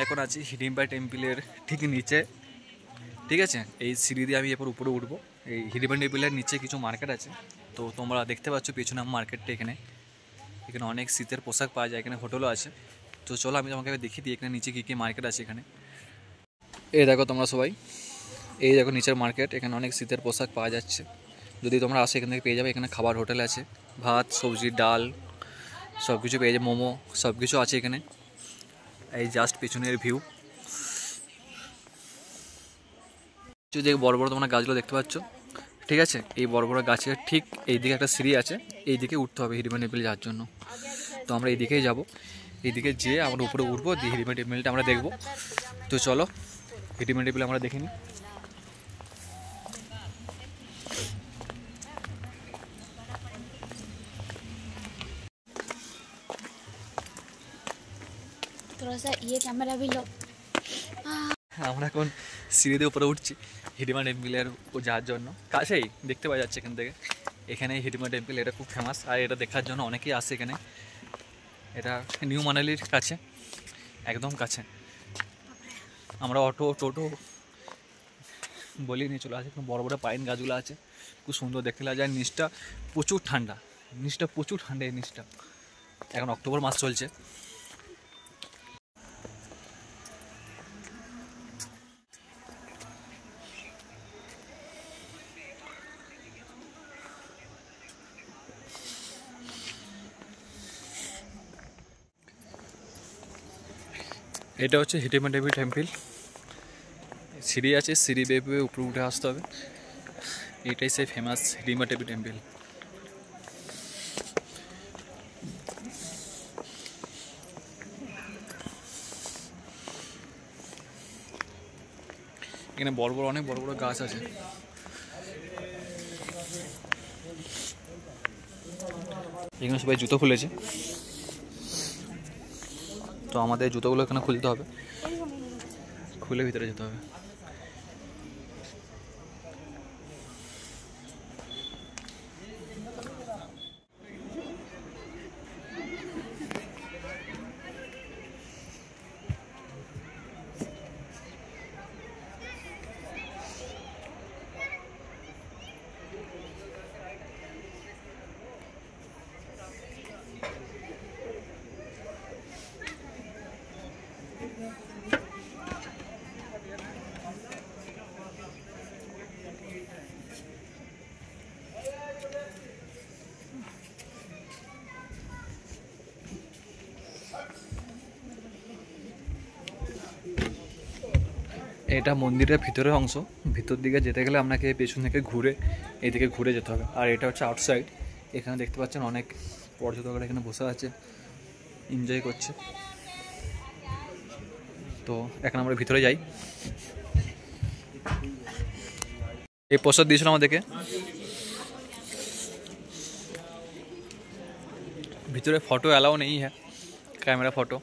এখন আছি হিডিম্বা টেম্পলের ঠিক নিচে, ঠিক আছে। এই সিঁড়ি দিয়ে আমি এরপর উপরে উঠবো। এই হিডিম্বা টেম্পলের নিচে কিছু মার্কেট আছে, তো তোমরা দেখতে পাচ্ছ পেছনে মার্কেটটা। এখানে এখানে অনেক শীতের পোশাক পাওয়া যায়, এখানে হোটেলও আছে। তো চলো আমি তোমাকে দেখিয়ে দিই এখানে নিচে কী কী মার্কেট আছে। এখানে এই দেখো তোমরা সবাই, এই দেখো নিচের মার্কেট। এখানে অনেক শীতের পোশাক পাওয়া যাচ্ছে, যদি তোমরা আসো এখান থেকে পেয়ে যাবে। এখানে খাবার হোটেল আছে, ভাত সবজি ডাল সব কিছু পেয়ে যাবে, মোমো সব কিছু আছে এখানে। এই জাস্ট পেছনের ভিউ, যে বড় বড় তোমরা গাছগুলো দেখতে পাচ্ছ, ঠিক আছে। এই বড় বড় গাছের ঠিক এই দিকে একটা সিঁড়ি আছে, এই দিকে উঠতে হবে হিডিম্বা টেম্পলে যাওয়ার জন্য। তো আমরা এই দিকেই যাবো, এইদিকে যেয়ে আমরা উপরে উঠবো, দিয়ে হিডিম্বা টেম্পলটা আমরা দেখবো। তো চলো হিডিম্বা টেম্পল আমরা দেখে নিই। আমরা এখন সিঁড়ি দিয়ে উপরে উঠছি হিডিম্বা টেম্পলের যাওয়ার জন্য। কাছেই দেখতে পাওয়া যাচ্ছে এখান থেকে। এখানে হিডিম্বা টেম্পল, এটা খুব ফেমাস, আর এটা দেখার জন্য অনেকেই আসে এখানে। এটা নিউ মানালির কাছে, একদম কাছে। আমরা অটো টোটো বলি নিয়ে চলে আসে। এখানে বড় বড় পাইন গাছগুলো আছে, খুব সুন্দর দেখতে লাগে। আর নিচটা প্রচুর ঠান্ডা, নিচটা প্রচুর ঠান্ডা। এই নিচটা এখন অক্টোবর মাস চলছে। এটা হচ্ছে হিডিম্বা টেম্পল। সিঁড়ি আছে, সিঁড়ি বেয়ে উপরে উঠে আসতে হবে। এটাই সেই ফেমাস হিডিম্বা টেম্পল। এখানে বড় বড় অনেক বড় বড় গাছ আছে। এখানে সবাই জুতো খুলেছে, তো আমাদের জুতোগুলো এখানে খুলতে হবে, খুলে ভিতরে যেতে হবে। এটা মন্দিরের ভিতরের অংশ। ভিতর দিকে যেতে গেলে আপনাকে পেছন থেকে ঘুরে এদিকে ঘুরে যেতে হবে। আর এটা হচ্ছে আউটসাইড। এখানে দেখতে পাচ্ছেন অনেক পর্যটকরা এখানে বসে আছে, এনজয় করছে। তো এখন আমরা ভিতরে যাই। এই প্রসাদ দিয়েছিল আমাদেরকে। ভিতরে ফটো অ্যালাউ নেই হ্যাঁ, ক্যামেরা ফটো।